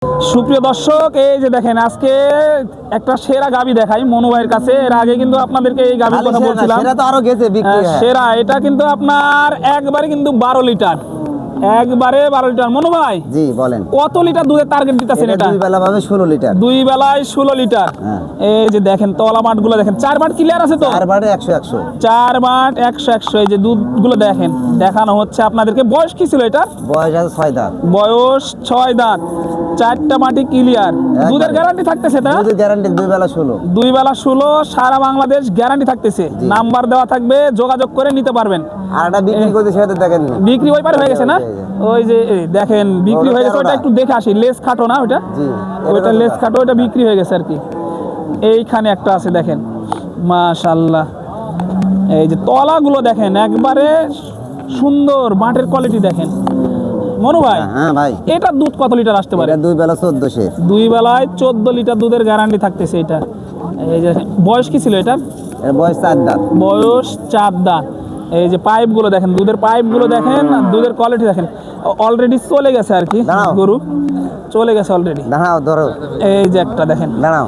সুপ্রিয় দর্শক, এই যে দেখেন আজকে একটা সেরা গাবি দেখাই মনু ভাইয়ের কাছে। এর আগে কিন্তু আপনাদেরকে এই গাবির কথা বলছিলাম, সেরা তো আরো গেছে বিক্রি সেরা। এটা কিন্তু আপনার একবারে কিন্তু 12 লিটার, একবারে 12 লিটার। মনু ভাই জি বলেন, কত লিটার দুধের টার্গেট দিতেছেন? এটা দুই বেলা ভাবে 16 লিটার, দুই বেলায় 16 লিটার। এই যে দেখেন তলা মাঠগুলো দেখেন, 4 বাট ক্লিয়ার আছে তো, 4 বাটে 100 100, 4 বাট 100 100। এই যে দুধগুলো দেখেন, দেখানো হচ্ছে আপনাদেরকে। বয়স কি ছিল এটা? বয়স আছে 6 দাঁত, বয়স 6 দাঁত, 4টা মাটি ক্লিয়ার। দুধের গ্যারান্টি থাকতেছে না? দুধের গ্যারান্টি দুই বেলা 16, দুই বেলা 16, সারা বাংলাদেশ গ্যারান্টি থাকতেছে। নাম্বার দেওয়া থাকবে, যোগাযোগ করে নিতে পারবেন। আর এটা বিক্রি করতে সেটা দেখেন, বিক্রি ওই পারে হয়ে গেছে না? ওই যে দেখেন বিক্রি হয়ে গেছে। ওটা একটু দেখে আসি, লেস খাটো না ওটা? জি ওইটা লেস খাটো, ওটা বিক্রি হয়ে গেছে আর কি। এইখানে একটা আছে দেখেন, মাশাআল্লাহ। এই যে তলাগুলো দেখেন, একবারে সুন্দর মাঠের কোয়ালিটি দেখেন। মনু ভাই, হ্যাঁ ভাই, এটা দুধ কত লিটার আসতে পারে? এটা দুই বেলা 1400, দুই বেলায় 14 লিটার দুধের গ্যারান্টি থাকতেছে এটা। এই যে বয়স কি ছিল এটার? এর বয়স 4 দাঁত, বয়স 4 দাঁত। এই যে পাইপগুলো দেখেন, দুধের পাইপগুলো দেখেন, দুধের কোয়ালিটি দেখেন। অলরেডি চলে গেছে আর কি, গরু চলে গেছে অলরেডি। দাঁড়াও ধরো, এই যে একটা দেখেন, দাঁড়াও,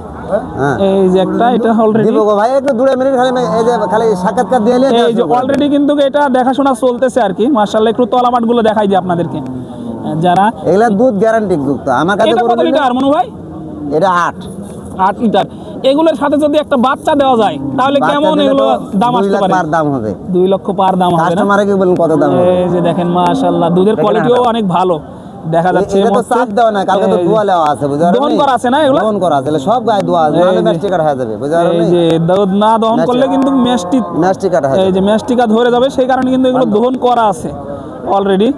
হ্যাঁ এই যে একটা, এটা অলরেডি দিব গো ভাই, একটু 2 মিনিট খালি এই যে খালি সাক্ষাৎকার দিয়ে নিয়ে এই যে অলরেডি কিন্তু এটা দেখাশোনা চলতেছে আর কি। মাশাআল্লাহ, একটু তলামাটগুলো দেখাই দিই আপনাদেরকে। যারা এগুলা দুধ গ্যারান্টি যুক্ত আমার কাছে। এটা কত লিটার মনু ভাই? এটা 8 লিটার। এগুলোর সাথে যদি একটা বাচ্চা দেওয়া যায় তাহলে কেমন এগুলো দাম আসতে পারে? 2 লাখ পার দাম হবে, 2 লক্ষ পার দাম হবে না? কাস্টমারে কি বলেন কত দাম হবে? এই যে দেখেন মাশাআল্লাহ, দুধের কোয়ালিটিও অনেক ভালো দেখা যাচ্ছে। এটা তো চাপ দেওয়া না, কালকে তো দোয়া দেওয়া আছে, বুঝা যাচ্ছে? দহন করা আছে না এগুলো? দহন করা আছে, সব গায়ে দোয়া আছে, নালে ম্যাস্টিকার হয়ে যাবে, বুঝা যাচ্ছে? এই যে দুধ না দহন করলে কিন্তু ম্যাস্টিকার হয়ে এই যে ম্যাস্টিকা ধরে যাবে, সেই কারণে কিন্তু এগুলো দহন করা আছে অলরেডি।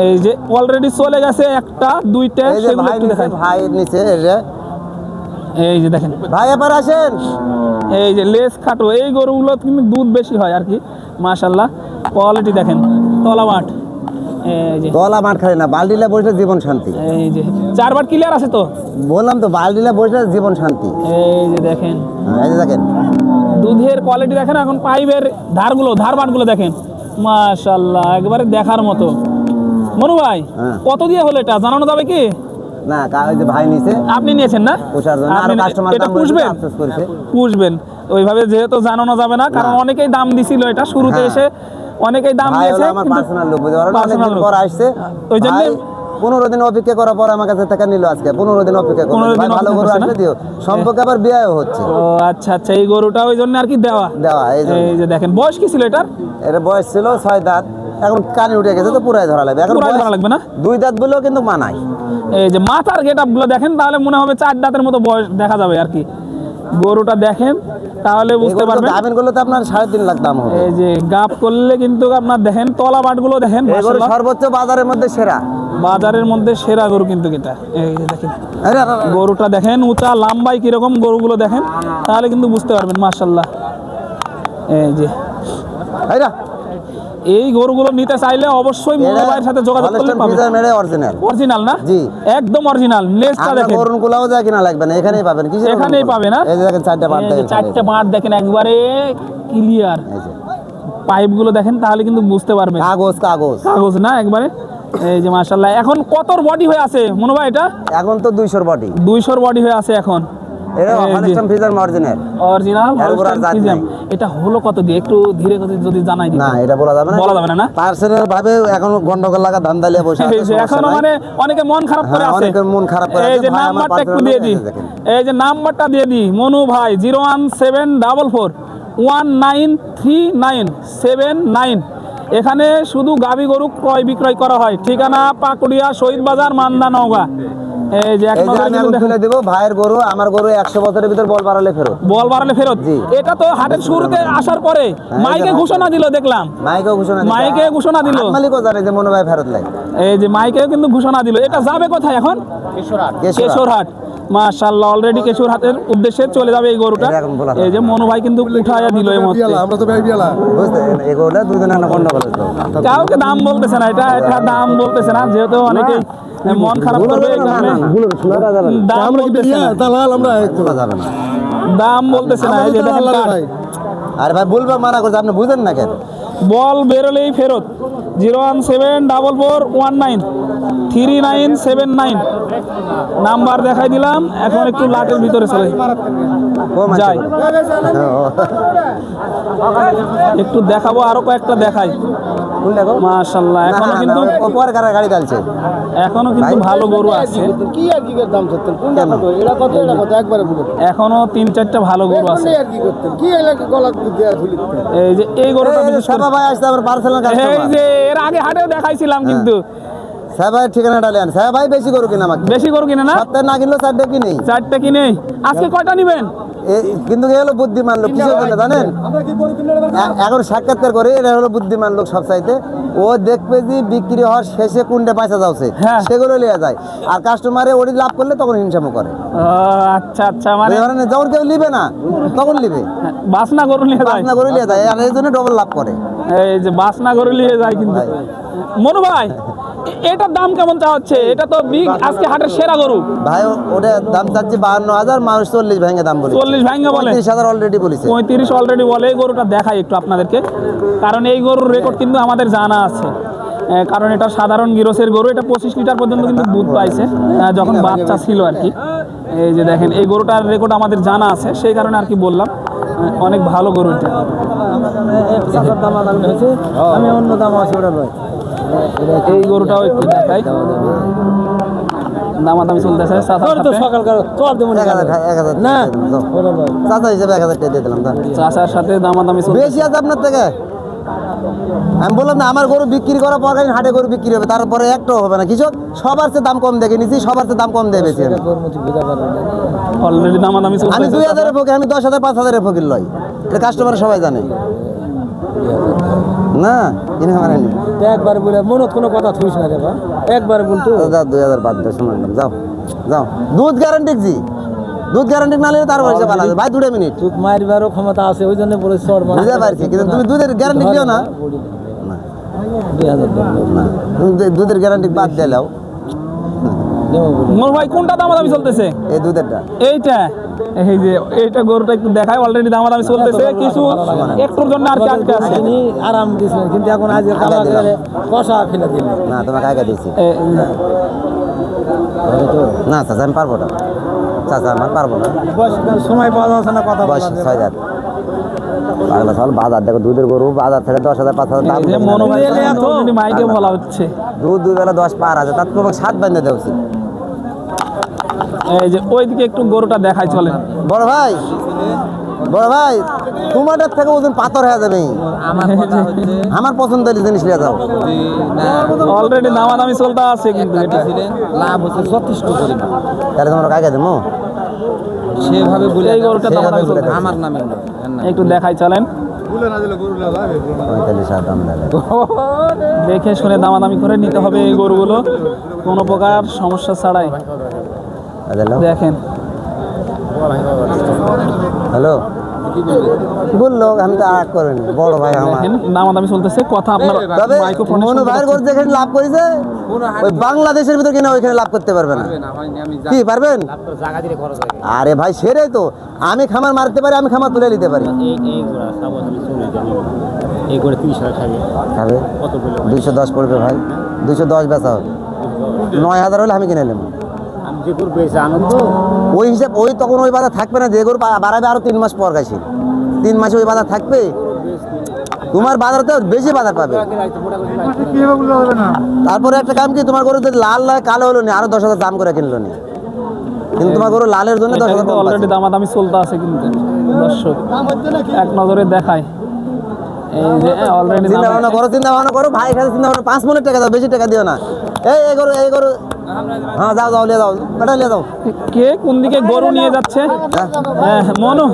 এই যে অলরেডি চলে গেছে একটা দুইটা, এই যে সেগুলো ভাই একটু নিচে, দেখাই। ভাই নিচে এই যে এই যে দেখেন ভাই এবার আসেন, এই যে লেস খাটো, এই গরুগুলো কিন্তু দুধ বেশি হয় আর কি। মাশাআল্লাহ, কোয়ালিটি দেখেন, তলা মাঠ। এই যে গলা মাঠ খালি না, বালডিলে বসে জীবন শান্তি। এই যে 4 বার ক্লিয়ার আছে তো, বললাম তো, বালডিলে বসে জীবন শান্তি। এই যে দেখেন এই যে দেখেন দুধের কোয়ালিটি দেখেন। এখন পাইপের ধারবাটগুলো দেখেন, মাশাআল্লাহ, একবারে দেখার মতো। মনু ভাই, কত দিয়ে হলো এটা জানানো যাবে কি? না, ওই যে ভাই নিচে, আপনি নিয়েছেন না? পোষার জন্য আর কাস্টমার এটা দাম বলছে, পুষবেন? আফসোস করেছে। পুষবেন ওইভাবে, যেহেতু জানানো যাবে না, কারণ অনেকেই দাম দিছিল এটা শুরুতে এসে, অনেকেই দাম ভাই দিয়েছে। হলো আমার পার্সোনাল লোক, বুঝতে পারো, Personal অনেকদিন লোক। পর আসছে, ওই জন্য ভাই 15 দিন অপেক্ষা করার পর আমার কাছে টাকা নিল। আজকে 15 দিন অপেক্ষা করে 15 দিন ভাই, ভালো অপেক্ষা গরু করছে আসবে না? দিও, সম্পর্কে আবার বিয়েও হচ্ছে। ও আচ্ছা আচ্ছা, এই গরুটা ওই জন্য আর কি দেওয়া। এই জন্য। এই যে দেখেন, বয়স কি ছিল এটার? এর বয়স ছিল 6 দাঁত, এখন কানে উঠে গেছে তো পুরাই ধরা লাগবে, এখন পুরাই বয়স ধরা লাগবে না? 2 দাঁত বলেও কিন্তু মানায়। এই যে মাথার গেটআপগুলো দেখেন, তাহলে মনে হবে 4 দাঁতের মতো বয়স দেখা যাবে আর কি। গরুটা দেখেন তাহলে বুঝতে পারবেন। গাবেন করলে তো আপনার 3.5 লাখ দাম হবে। এই যে গাব করলে কিন্তু আপনার দেখেন তলা বাটগুলো দেখেন, এই গরু মাশাআল্লাহ, সর্বোচ্চ বাজারের মধ্যে সেরা, বাজারের মধ্যে সেরা গরু কিন্তু এটা। এই যে দেখেন আরে গরুটা দেখেন, উঁচা লম্বাই কিরকম, গরুগুলো দেখেন তাহলে কিন্তু বুঝতে পারবেন। মাশাআল্লাহ, এই যে এই গরুগুলো নিতে চাইলে অবশ্যই মনু ভাইয়ের সাথে যোগাযোগ করলে পাবেন। অরিজিনাল, অরিজিনাল না? জি একদম অরিজিনাল। নেক্সটটা দেখেন, গরুন গুলাও যায় কিনা লাগবে না, এখানেই পাবেন। কিসের এখানেই পাবেন। এই যে দেখেন 4টা পাট দেখেন, 4টে মাঠ দেখেন, একবারে ক্লিয়ার। এই যে পাইপগুলো দেখেন তাহলে কিন্তু বুঝতে পারবেন, কাগজ কাগজ কাগজ না একবারে। এই যে মাশাআল্লাহ, এখন কতর বডি হয়ে আছে মনু ভাই? এটা এখন তো 200 বডি, 200 বডি হয়ে আছে এখন। এটা Holstein Friesian original, original Holstein Friesian. এটা হলো কত দিয়ে একটু ধীরে করে যদি জানাই দিই। না, এটা বলা যাবে না, বলা যাবে না। পার্সোনাল ভাবে এখন গন্ডগোল লাগা ধান্দালিয়া বসে আছে, এই যে এখন মানে অনেকে মন খারাপ করে আছে, অনেকের মন খারাপ করে আছে। এই যে ভাই আমার নাম্বারটা একটু পার্সোনাল দিয়ে দিই, এই যে নাম্বারটা দিয়ে দিই, মনু ভাই 01744 193979। এখানে শুধু গাবি গরু ক্রয় বিক্রয় করা হয়। ঠিকানা পাকুড়িয়া, শহীদ বাজার, মান্দা, নওগাঁ। এই যে এই যে আমি এখন তুলে দেব ভাইয়ের গরু, আমার গরু 100 বছরের ভিতর বল বাড়ালে ফেরত, বল বাড়ালে ফেরত। এটা তো হাটের শুরুতে আসার পরে মাইকে ঘোষণা দিল, দেখলাম মাইকে ঘোষণা দিল, মালিকও জানে যে মনে ভাই ফেরত লাগে। এই যে মাইকে কিন্তু ঘোষণা দিল। এটা যাবে কোথায় এখন? কেশরহাট। মাশাআল্লাহ, অলরেডি কেশরহাটের উদ্দেশ্যে চলে যাবে এই গরুটা। এই যে মনু ভাই কিন্তু উঠায়া দিল এই মধ্যে। আমরা তো ভাই বিয়ালা বুঝছেন, এই গরুটা দুদিন আনা গন্ডগোল হতো, কাউকে দাম বলতেছে না, এটা দাম বলতেছে না, যেহেতু অনেকে মন খারাপ করবে এই কারণে দাম বলতেছে না। দালাল আমরা তোলা যাবে না, দাম বলতেছে না। এই যে দেখেন ভাই, আরে ভাই বলবা মানা করছে, আপনি বুঝেন না কেন? বল বেরোলেই ফেরত। 01744193979 নাম্বার দেখাই দিলাম। এখন একটু লাটের ভিতরে চলে যাই, একটু দেখাবো, আরো কয়েকটা দেখাই। মাশাআল্লাহ, এখনো কিন্তু গাড়ি ডালছে, এখনো কিন্তু ভালো গরু আছে, কি আর কি দাম করতেন? কোনটা কত? এটা কত? এটা কত? একবারে বলুন। এখনো 3-4টা ভালো গরু আছে। আর কি করতেন? কি এলাকা গলা দেয়া ঝুলি? এই যে এই গরুটা বিশেষ করে, সাবা ভাই আসছে আমার পার্সোনাল এই কাস্টমার। যে এর আগে হাটেও দেখাইছিলাম কিন্তু। সাবা ভাই ঠিকানাটা নেন, সাবা ভাই বেশি গরু কিনা আমাকে, বেশি গরু কিনে না, সপ্তাহে না কিনলেও 4টা কিনেই। 4টা কিনে। আজকে কয়টা নিবেন? কিন্তু এ হলো বুদ্ধিমান লোক, কিসের জন্য জানেন? এখন সাক্ষাৎকার করে, এটা হলো বুদ্ধিমান লোক সব চাইতে। ও দেখবে যে বিক্রি হওয়ার শেষে কোনটা পয়সা যাচ্ছে, হ্যাঁ। সেগুলো লিয়ে যায়। আর কাস্টমারে ওটি লাভ করলে তখন হিংসামো করে। ও আচ্ছা আচ্ছা, মানে যখন কেউ নিবে না তখন নিবে, বাসনা গরু নিয়ে যায়, না করে লিয়ে যায়, আর এই জন্য ডবল লাভ করে। এই যে বাসনা গরু নিয়ে যায় কিন্তু। মনু ভাই, এটার দাম কেমন চা হচ্ছে? এটা তো আজকে হাটের সেরা গরু। ভাই ওটা দাম চাচ্ছি 52,000, মানুষ 40 ভেঙে দাম বলে, 40 ভাঙ্গা বলে, 30,000 অলরেডি বলেছে। 35 অলরেডি বলে। এই গরুটা দেখাই একটু আপনাদেরকে, কারণ এই গরুর রেকর্ড কিন্তু আমাদের জানা আছে। কারণ এটা সাধারণ গিরসের গরু, এটা 25 লিটার পর্যন্ত কিন্তু দুধ পাইছে যখন বাচ্চা ছিল আর কি। এই যে দেখেন, এই গরুটার রেকর্ড আমাদের জানা আছে, সেই কারণে আর কি বললাম। অনেক ভালো গরু এটা। আমি অন্য দাম আছে ওটা ভাই। এই গরুটাও একটু দেখাই, দামাদামি চলতেছে। সকালকার তোর দেবো না। 1,000 না চাচা হিসেবে 1,000 টাকা দিয়ে দিলাম। চাচার সাথে দামাদামি চলতেছে। বেশি আছে আপনার থেকে? আমি বললাম না, আমার গরু বিক্রি করার পর হাটে গরু বিক্রি হবে, তারপরে একটাও হবে না কিছু। সবার চেয়ে দাম কম দেখে নিছি, সবার চেয়ে দাম কম দিয়ে বেশি। অলরেডি দামাদামি আমি চলতেছে। 2,000 ফকির, আমি 10,000 5,000 ফকির লই, এটা কাস্টমার সবাই জানে না। কিনে আমার একবার বলে মনত কোনো কথা থুইস না রে বা, একবার বলতো 2,000 বাদ দিয়ে শুনলাম। যাও যাও, দুধ গ্যারান্টি জি, দুধ গ্যারান্টি না নিলে তার পয়সা ভালো আছে ভাই। 2 মিনিট তুই মারবারও ক্ষমতা আছে, ওই জন্য বলে চর মানে বুঝতে পারছি, কিন্তু তুমি দুধের গ্যারান্টি দিও না। না, 2000 দাম না, তুমি দুধের গ্যারান্টি বাদ দিলাও। মোর ভাই, কোনটা দামাদামি চলতেছে? এই দুধেরটা এইটা, এই যে এইটা গরুটা একটু দেখাই, অলরেডি দামাদামি চলতেছে। কিছু একটুর জন্য আর কি আটকে আছে। তিনি আরাম দিছিলেন, কিন্তু এখন আজকে আগে দিলাম। কষা ফেলে দিলেন। না, তোমাকে আগে দিয়েছি তো না চাচা, আমি পারবো না চাচা, আমার পারবো না। সময় পাওয়া যাচ্ছে না কথা বয়স 6,000 পাগলা সব বাজার দেখো, দুধের গরু বাজার থেকে 10,000 5,000 দাম এই যে মনো ভাই অলরেডি মাইকে বলা হচ্ছে। দুধ 2 বেলা 10 পার আছে, তার তোমাকে 7 বান্ধে দেওয়া উচিত। এই যে ওইদিকে একটু গরুটা দেখাই, চলে। বড় ভাই, বড় ভাই, তোমারটার থেকে ওজন পাথর হয়ে যাবে। আমার পছন্দের জিনিস নিয়ে যাও। অলরেডি দামাদামি চলতে আছে কিন্তু এটা লাভ হচ্ছে যথেষ্ট পরিমাণ। তাহলে তোমরা কাকে দেবো? সেভাবে বলে এই গরুটা দামাদামি চলতেছে। আমার নামে একটু দেখাই, চলেন। 45,000 দাম দেবে। দেখে শুনে দামাদামি করে নিতে হবে এই গরুগুলো, কোনো প্রকার সমস্যা ছাড়াই। দেখেন, হ্যালো, বললো আমি তো আর করিনি, বড় ভাই আমার। দেখেন দামাদামি চলতেছে, কথা আপনার তবে মাইক্রোফোনে মনু ভাইয়ের গরু যেখানে লাভ করেছে, ওই বাংলাদেশের ভিতর কিনা ওইখানে লাভ করতে পারবে না। কি পারবেন? আরে ভাই, সেটাই তো, আমি খামার মারতে পারি, আমি খামার তুলে নিতে পারি। খাবে 210 পড়বে ভাই, 210 বেচা হবে, 9,000 হলে আমি কিনে নেব। ওই হিসাব, ওই তখন ওই বাজার থাকবে না, যে গরু বাড়াবে আরো 3 মাস পর গেছে, 3 মাসে ওই বাজার থাকবে। তোমার বাজারতে বেশি বাজার পাবে। তারপরে একটা কাম কি, তোমার গরু যদি লাল নয় কালো হলো না, আরো 10,000 দাম করে কিনলো নি, কিন্তু তোমার গরু লালের জন্য 10,000 অলরেডি দামাদামি চলতে আছে কিন্তু। দর্শক এক নজরে দেখায়, এই যে অলরেডি চিন্তা ভাবনা করো ভাই, এখানে চিন্তা ভাবনা 5 মিনিট টাকা দাও, বেশি টাকা দিও না। এই গরু হ্যাঁ, যাও যাও, লিয়ে যাও, বেটা লিয়ে যাও। কে কোন দিকে গরু নিয়ে যাচ্ছে? মনু,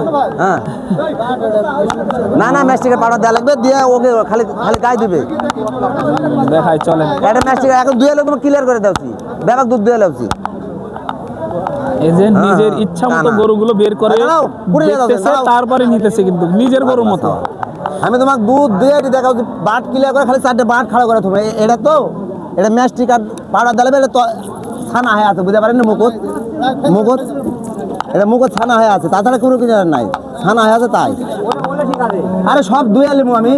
হ্যাঁ, না ম্যাস্টিকের পাউডার দেওয়া লাগবে, দিয়ে ওকে খালি খালি গায়ে দিবে। দেখাই, চলেন। একটা ম্যাস্টিক এখন দুয়ে লোক ক্লিয়ার করে দেওছি, ব্যাপাক দুধ দুয়ে লাগছি। এই যে নিজের ইচ্ছা মতো গরুগুলো বের করে দেখতেছে, তারপরে নিতেছে কিন্তু নিজের গরুর মতো। আমি তোমাকে দুধ দিয়ে দেখাও, বাট ক্লিয়ার করে খালি 4টে বাট খাড়া করে তুমি। এটা তো এটা ম্যাস্টিক আর পাউডার দেওয়া, এটা তো ছানা হয়ে আছে, বুঝতে পারেন না? মুকুট এটা মুকুট ছানা হয়ে আছে, তাছাড়া কোনো কিছু নাই, ছানা হয়ে আছে তাই। আরে সব দুয়ে আলিমু আমি,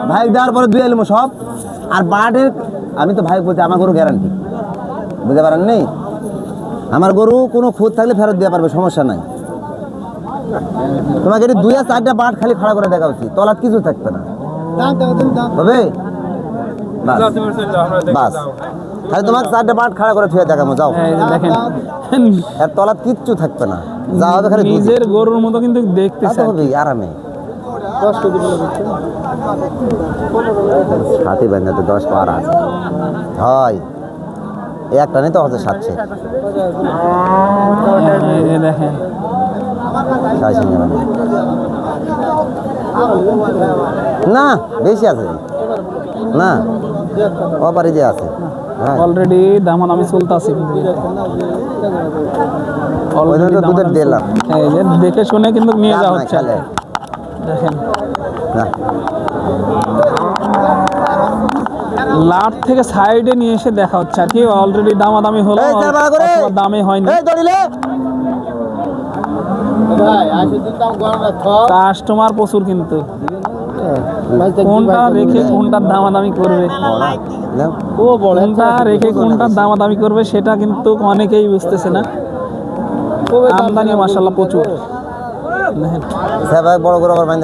ভাই দেওয়ার পরে দুই এলমো সব। আর বাটের আমি তো ভাই বলছি আমার গরু গ্যারান্টি, বুঝতে পারেন নেই? আমার গরু কোনো খুঁত থাকলে ফেরত দেওয়া পারবে, সমস্যা নাই। তোমাকে এটি 2 আর 4টা বাট খালি খাড়া করে দেখা উচিত, তলাত কিছু থাকবে না, হবে? বাস বাস, তাহলে তোমাকে 4টা বাট খাড়া করে থুয়ে দেখাবো, যাও। এই যে দেখেন আর তলাত কিচ্ছু থাকবে না, যা হবে খালি দুধ। নিজের গরুর মতো কিন্তু দেখতেছে তা তো হবেই, আরামে। সাথে বান্ধাতে 10 পার আছে, হয় এই একটা নেই তো হচ্ছে 700। এই যে দেখেন না বেশি আছে না, অপারি যে আছে। হ্যাঁ অলরেডি দামাদামি চলতেছে কিন্তু ওই জন্য তো দুধের দিলাম। এই যে দেখে শুনে কিন্তু নিয়ে যাওয়া হচ্ছে খালে দেখেন না, লাট থেকে সাইডে নিয়ে এসে দেখা হচ্ছে আর কি। অলরেডি দামাদামি হলো, এই চার ভাড়া করে। অথবা দামে হয়নি। এই দড়িলে কাস্টমার প্রচুর কিন্তু কোনটা রেখে কোনটার দামাদামি করবে, কোনটা রেখে কোনটার দামাদামি করবে সেটা কিন্তু অনেকেই বুঝতেছে না। আমদানি মাশাআল্লাহ প্রচুর দেখেন। বড় করে আবার বান্ধা